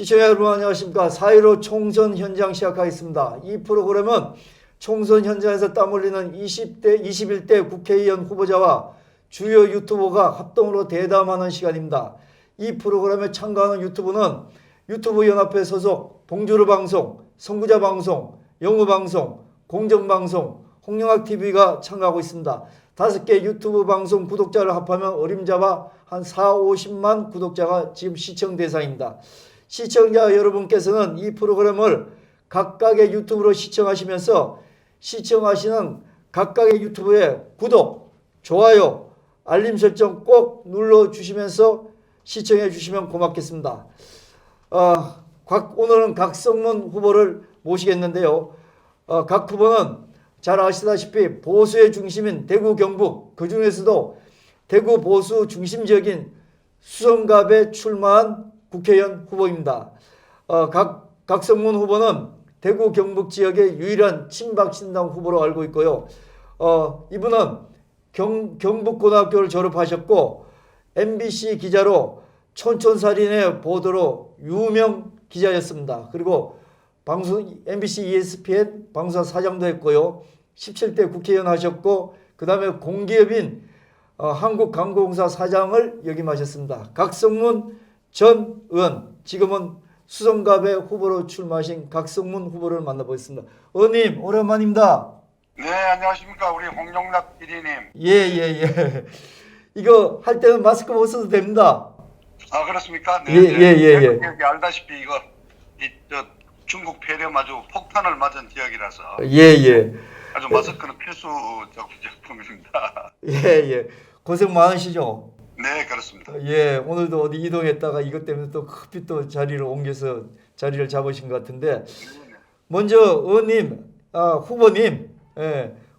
시청자 여러분 안녕하십니까. 4.15 총선 현장 시작하겠습니다. 이 프로그램은 총선 현장에서 땀 흘리는 20대, 21대 국회의원 후보자와 주요 유튜버가 합동으로 대담하는 시간입니다. 이 프로그램에 참가하는 유튜브는 유튜브 연합회 소속 봉주르 방송, 선구자 방송, 영우 방송, 공정방송, 홍영학TV가 참가하고 있습니다. 5개 유튜브 방송 구독자를 합하면 어림잡아 한 4, 50만 구독자가 지금 시청 대상입니다. 시청자 여러분께서는 이 프로그램을 각각의 유튜브로 시청하시면서 시청하시는 각각의 유튜브에 구독, 좋아요, 알림 설정 꼭 눌러주시면서 시청해 주시면 고맙겠습니다. 오늘은 각성문 후보를 모시겠는데요. 각 후보는 잘 아시다시피 보수의 중심인 대구 경북, 그 중에서도 대구 보수 중심적인 수성갑에 출마한 국회의원 후보입니다. 각성문 후보는 대구 경북 지역의 유일한 친박신당 후보로 알고 있고요. 이분은 경북고등학교를 졸업하셨고 MBC 기자로 촌촌살인의 보도로 유명 기자였습니다. 그리고 MBC ESPN 방송사 사장도 했고요. 17대 국회의원 하셨고 그 다음에 공기업인 한국광고공사 사장을 역임하셨습니다. 각성문 전 의원, 지금은 수성갑의 후보로 출마하신 각성문 후보를 만나보겠습니다. 의원님 오랜만입니다. 네, 안녕하십니까. 우리 홍영락 PD님. 예. 이거 할 때는 마스크 벗어도 됩니다. 아, 그렇습니까? 네. 예. 여기 알다시피 이거 중국 폐렴 아주 폭탄을 맞은 지역이라서 예. 아주 마스크는 필수 제품입니다. 예. 고생 많으시죠? 네, 그렇습니다. 예, 오늘도 어디 이동했다가 이것 때문에 또 급히 또 자리를 옮겨서 자리를 잡으신 것 같은데 먼저 의원님, 후보님,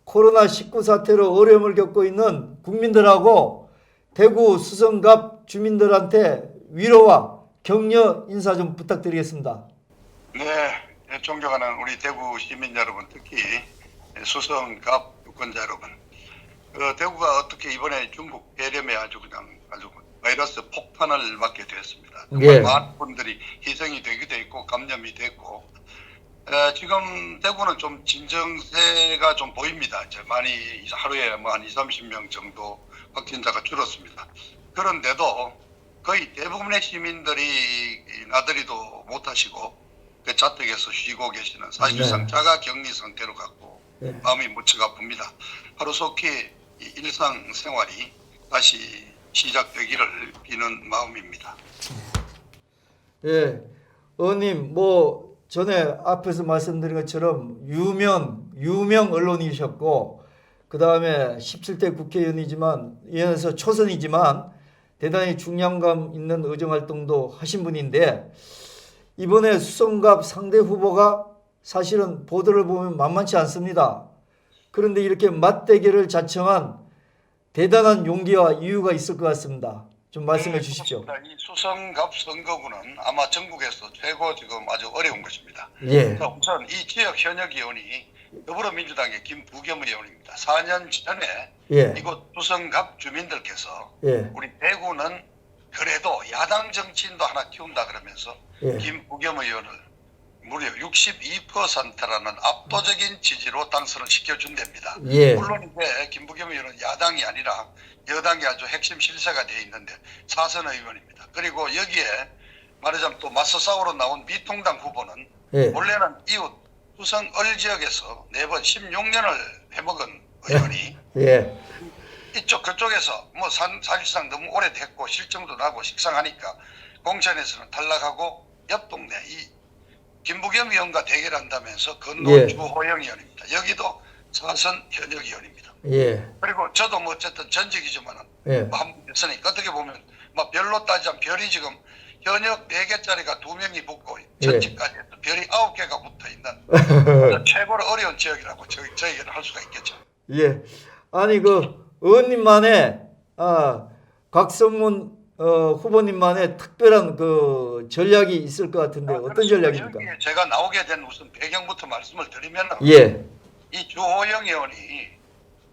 코로나19 사태로 어려움을 겪고 있는 국민들하고 대구 수성갑 주민들한테 위로와 격려 인사 좀 부탁드리겠습니다. 네, 존경하는 우리 대구 시민 여러분, 특히 수성갑 유권자 여러분. 대구가 어떻게 이번에 중국 폐렴에 아주 바이러스 폭탄을 맞게 되었습니다. 정말 많은 분들이 희생이 되기도 했고 감염이 됐고 지금 대구는 좀 진정세가 좀 보입니다. 이제 많이 하루에 한 20-30명 정도 확진자가 줄었습니다. 그런데도 거의 대부분의 시민들이 나들이도 못하시고 그 자택에서 쉬고 계시는 사실상 자가 격리 상태로 갖고 마음이 무척 아픕니다. 하루속히 일상생활이 다시 시작되기를 비는 마음입니다. 예, 의원님 전에 앞에서 말씀드린 것처럼 유명 언론이셨고 그 다음에 17대 국회의원이지만 이에서 초선이지만 대단히 중량감 있는 의정활동도 하신 분인데 이번에 수성갑 상대 후보가 사실은 보도를 보면 만만치 않습니다. 그런데 이렇게 맞대결을 자청한 대단한 용기와 이유가 있을 것 같습니다. 좀 말씀해 주십시오. 이 수성갑 선거구는 아마 전국에서 최고 지금 아주 어려운 것입니다. 예. 우선 이 지역 현역 의원이 더불어민주당의 김부겸 의원입니다. 4년 전에 이곳 수성갑 주민들께서 우리 대구는 그래도 야당 정치인도 하나 키운다 그러면서 김부겸 의원을 무려 62%라는 압도적인 지지로 당선을 시켜준답니다. 물론 이제 김부겸 의원은 야당이 아니라 여당이 아주 핵심 실세가 되어 있는데 사선 의원입니다. 그리고 여기에 말하자면 또 맞서 싸우러 나온 미통당 후보는 원래는 이웃 수성 을 지역에서 4번 16년을 해먹은 의원이 그쪽에서 사실상 너무 오래됐고 실정도 나고 식상하니까 공천에서는 탈락하고 옆 동네 김부겸 의원과 대결한다면서 건너온 주호영 의원입니다. 여기도 사선 현역 의원입니다. 그리고 저도 어쨌든 전직이지만은 한번 됐으니까 어떻게 보면 별로 따지자면 별이 지금 현역 4개짜리가 2명이 붙고 전직까지 해서 별이 9개가 붙어 있는 최고로 어려운 지역이라고 저희는 할 수가 있겠죠. 아니 의원님만의 각성문 후보님만의 특별한 그 전략이 있을 것 같은데 어떤 전략입니까? 여기에 제가 나오게 된 무슨 배경부터 말씀을 드리면 이 주호영 의원이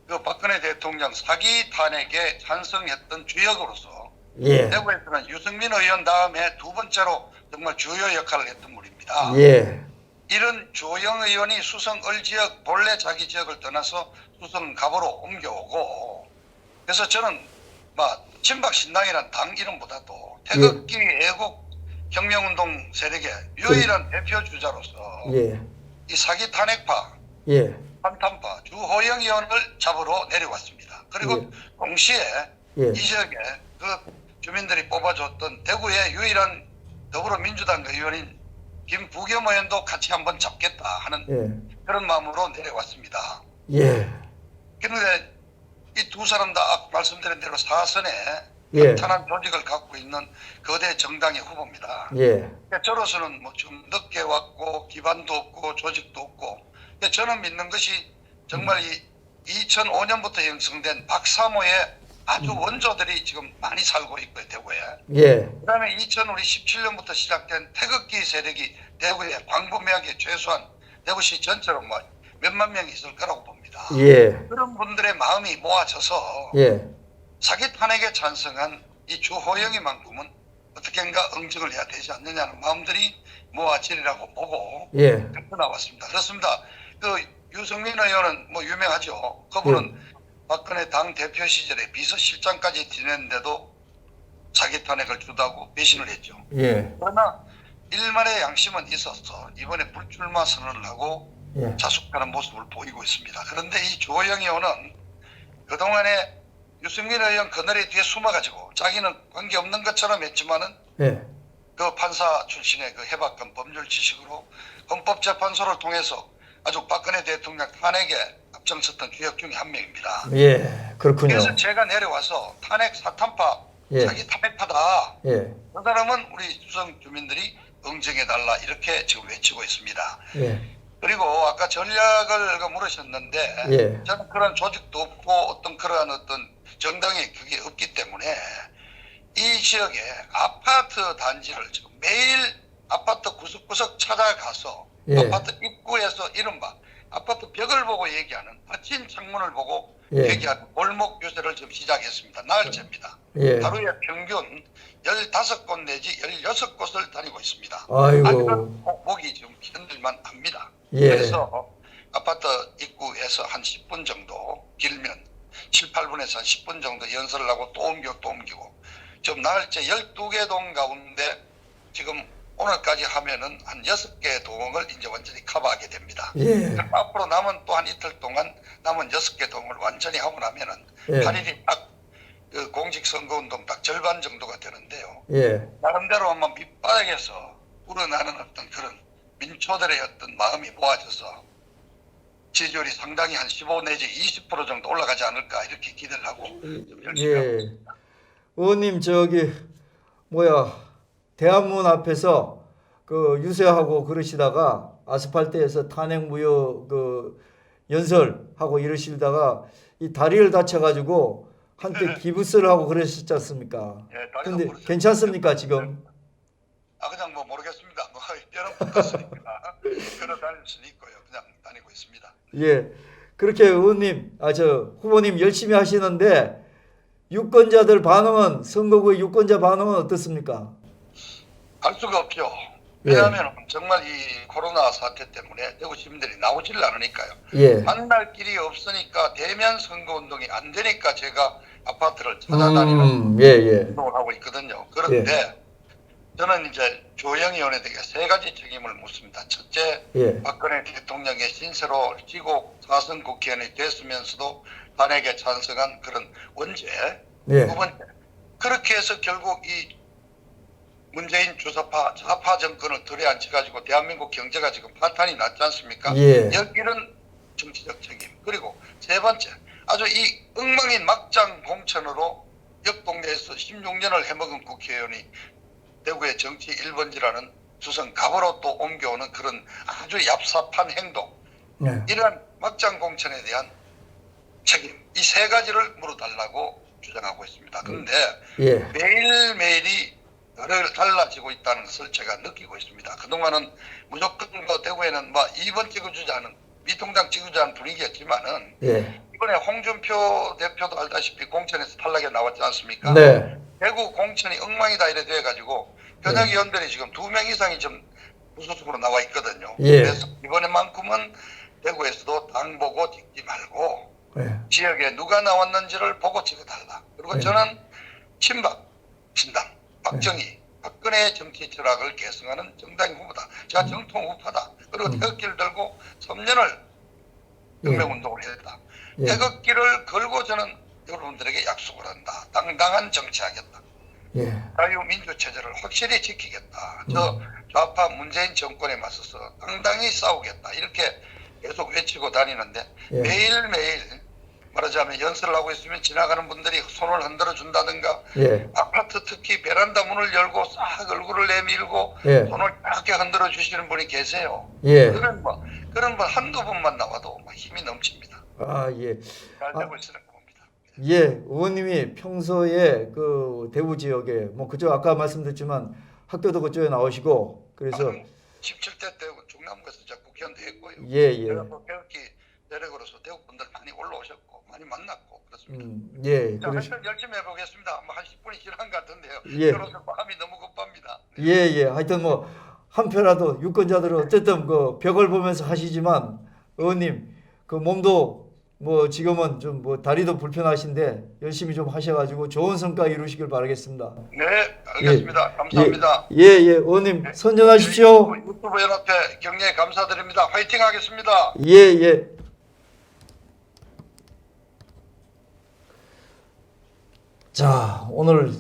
그 박근혜 대통령 사기 탄핵에 찬성했던 주역으로서 대구에서는 유승민 의원 다음에 2번째로 정말 주요 역할을 했던 분입니다. 예. 이런 조영 의원이 수성 을지역 본래 자기 지역을 떠나서 수성 갑으로 옮겨오고, 그래서 저는 친박 신당이란 당 이름보다도 태극기 애국 혁명운동 세력의 유일한 대표 주자로서 예. 이 사기 탄핵파, 예. 한탄파 주호영 의원을 잡으러 내려왔습니다. 그리고 예. 동시에 예. 이 지역에 그 주민들이 뽑아줬던 대구의 유일한 더불어민주당 의원인 김부겸 의원도 같이 한번 잡겠다 하는 예. 그런 마음으로 내려왔습니다. 예. 그런데 이 두 사람 다 아까 말씀드린 대로 사선에 예. 탄탄한 조직을 갖고 있는 거대 정당의 후보입니다. 예. 저로서는 좀 늦게 왔고 기반도 없고 조직도 없고, 근데 저는 믿는 것이 정말 이 2005년부터 형성된 박사모의 아주 원조들이 지금 많이 살고 있고요, 대구에. 예. 그다음에 2017년부터 시작된 태극기 세력이 대구에 광범위하게 최소한 대구시 전체로 몇만 명이 있을 거라고 봅니다. 예. 그런 분들의 마음이 모아져서 예. 사기 탄핵에 찬성한 이 주호영이만큼은 어떻게인가 응징을 해야 되지 않느냐는 마음들이 모아지리라고 보고 예. 나왔습니다. 그렇습니다. 그 유승민 의원은 유명하죠. 그분은 박근혜 당 대표 시절에 비서실장까지 지냈는데도 사기 탄핵을 주다고 배신을 했죠. 예. 그러나 일말의 양심은 있었어. 이번에 불출마 선언을 하고 예. 자숙하는 모습을 보이고 있습니다. 그런데 이 주호영 의원은 그동안에 유승민 의원 그늘에 뒤에 숨어가지고 자기는 관계없는 것처럼 했지만은 예. 그 판사 출신의 그 해박한 법률 지식으로 헌법재판소를 통해서 아주 박근혜 대통령 탄핵에 앞장섰던 주역 중에 한 명입니다. 예. 그렇군요. 그래서 제가 내려와서 탄핵 사탄파, 예. 자기 탄핵파다. 예. 그 사람은 우리 수성 주민들이 응징해달라 이렇게 지금 외치고 있습니다. 예. 그리고 아까 전략을 물으셨는데 예. 저는 그런 조직도 없고 어떤 그러한 어떤 정당이 그게 없기 때문에 이 지역에 아파트 단지를 지금 매일 아파트 구석구석 찾아가서 예. 아파트 입구에서 이른바 아파트 벽을 보고 얘기하는 닫힌 창문을 보고 예. 얘기하는 골목 유세를 지금 시작했습니다. 나흘째입니다. 예. 하루에 평균 15곳 내지 16곳을 다니고 있습니다. 아이고. 목이 지금 견딜만 합니다. 예. 그래서 아파트 입구에서 한 10분 정도, 길면 7, 8분에서 한 10분 정도 연설을 하고 또 옮기고 지금 나흘째 12개 동 가운데 지금 오늘까지 하면은 한 6개 동을 이제 완전히 커버하게 됩니다. 예. 앞으로 남은 또 한 이틀 동안 남은 6개 동을 완전히 하고 나면은 예. 8일이 딱 그 공직선거운동 딱 절반 정도가 되는데요. 예. 나름대로 한번 밑바닥에서 우러나는 어떤 그런 민초들의 어떤 마음이 모아져서 지지율이 상당히 한 15 내지 20% 정도 올라가지 않을까 이렇게 기대를 하고 좀 열심히 하고 예. 있습니다. 의원님 대한문 앞에서 그 유세하고 그러시다가 아스팔트에서 탄핵 무효 그 연설하고 이러시다가 이 다리를 다쳐가지고 한때 기부스를 하고 그러셨지 않습니까? 예, 다리가 근데 부러졌습니다. 괜찮습니까 지금? 그냥 모르겠습니다. 뼈는 붙었으니까 걸어 다닐 수는 있고요. 그냥 다니고 있습니다. 예. 그렇게 의원님, 후보님 열심히 하시는데 유권자들 반응은 선거구의 유권자 반응은 어떻습니까? 알 수가 없죠. 예. 왜냐하면 정말 이 코로나 사태 때문에 대구 시민들이 나오지를 않으니까요. 예. 만날 길이 없으니까 대면 선거운동이 안 되니까 제가 아파트를 찾아다니는 예. 운동을 하고 있거든요. 그런데 저는 이제 조영 의원에게 세 가지 책임을 묻습니다. 첫째, 예. 박근혜 대통령의 신세로 지고 4선 국회의원이 됐으면서도 탄핵에 찬성한 그런 원죄. 예. 두 번째, 그렇게 해서 결국 이 문재인 주사파 좌파 정권을 들여앉혀가지고 대한민국 경제가 지금 파탄이 났지 않습니까? 예. 여기는 정치적 책임. 그리고 세 번째, 아주 이 엉망인 막장 공천으로 옆 동네에서 16년을 해먹은 국회의원이 대구의 정치 1번지라는 수성 갑으로 또 옮겨오는 그런 아주 얍삽한 행동. 예. 이러한 막장 공천에 대한 책임. 이 세 가지를 물어달라고 주장하고 있습니다. 그런데 예. 매일매일이 달라지고 있다는 것을 제가 느끼고 있습니다. 그동안은 무조건 대구에는 2번 찍어주자는 미통당 찍어주자는 분위기였지만은 예. 이번에 홍준표 대표도 알다시피 공천에서 탈락에 나왔지 않습니까? 네. 대구 공천이 엉망이다 이래 돼가지고 현역 의원들이 지금 2명 이상이 좀 무소속으로 나와 있거든요. 예. 그래서 이번에만큼은 대구에서도 당 보고 찍지 말고 예. 지역에 누가 나왔는지를 보고 찍어달라. 그리고 예. 저는 친박, 친당, 박정희, 박근혜의 정치 철학을 계승하는 정당 후보다. 제가 정통 우파다. 그리고 태극기를 들고 3년을 혁명운동을 했다. 예. 태극기를 걸고 저는 여러분들에게 약속을 한다. 당당한 정치하겠다. 예. 자유민주체제를 확실히 지키겠다. 저 좌파 문재인 정권에 맞서서 당당히 싸우겠다. 이렇게 계속 외치고 다니는데 예. 매일매일 말하자면 연설을 하고 있으면 지나가는 분들이 손을 흔들어 준다든가 예. 아파트 특히 베란다 문을 열고 싹 얼굴을 내밀고 예. 손을 이렇게 흔들어 주시는 분이 계세요. 예. 그런 분 한두 분만 나와도 막 힘이 넘칩니다. 아, 예. 잘 되고 있으는 봅니다. 예, 의원님이 평소에 그 대구 지역에 뭐 그쪽 아까 말씀드렸지만 학교도 그쪽에 나오시고 그래서 17대 때 중남구에서 제가 국회의원도 했고요. 예, 예. 제가 또 태극기 내력으로서 대구 분들 많이 올라오셨고 많이 만났고 그렇습니다. 예, 자, 그러시. 하여튼 열심히 해보겠습니다. 뭐 한 10분이 지난 것 같은데요. 예. 저로서 마음이 너무 급합니다. 예, 예. 하여튼 뭐 한편라도 유권자들은 어쨌든 그 벽을 보면서 하시지만 의원님 그 몸도 뭐 지금은 좀 뭐 다리도 불편하신데 열심히 좀 하셔가지고 좋은 성과 이루시길 바라겠습니다. 네, 알겠습니다. 감사합니다. 예, 예, 의원님 선전하십시오. 유튜브 연합회 격려에 감사드립니다. 화이팅 하겠습니다. 예, 예. 자, 오늘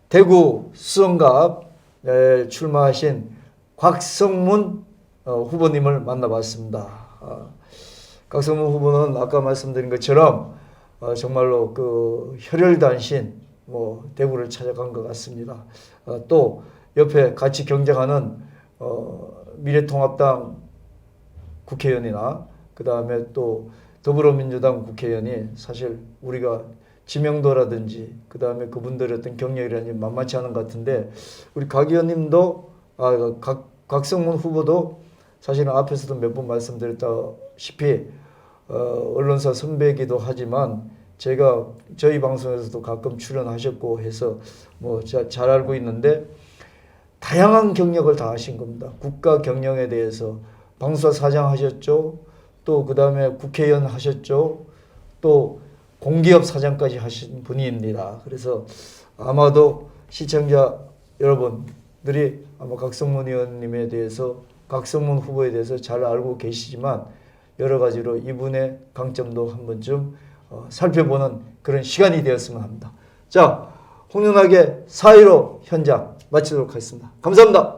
대구 수성갑에 출마하신 곽성문 후보님을 만나봤습니다. 곽성문 후보는 아까 말씀드린 것처럼 정말로 그 혈혈단신 뭐 대구를 찾아간 것 같습니다. 또 옆에 같이 경쟁하는 미래통합당 국회의원이나 그 다음에 또 더불어민주당 국회의원이 사실 우리가 지명도라든지 그 다음에 그분들의 어떤 경력이라든지 만만치 않은 것 같은데 우리 곽 의원님도 곽성문 후보도 사실은 앞에서도 몇 번 말씀드렸다시피 언론사 선배이기도 하지만 제가 저희 방송에서도 가끔 출연하셨고 해서 뭐 잘 알고 있는데 다양한 경력을 다 하신 겁니다. 국가 경영에 대해서 방수사 사장 하셨죠. 또 그 다음에 국회의원 하셨죠. 또 공기업 사장까지 하신 분입니다. 그래서 아마도 시청자 여러분들이 아마 곽성문 의원님에 대해서 곽성문 후보에 대해서 잘 알고 계시지만 여러 가지로 이분의 강점도 한 번쯤 살펴보는 그런 시간이 되었으면 합니다. 자, 홍윤학의 4.15 현장 마치도록 하겠습니다. 감사합니다.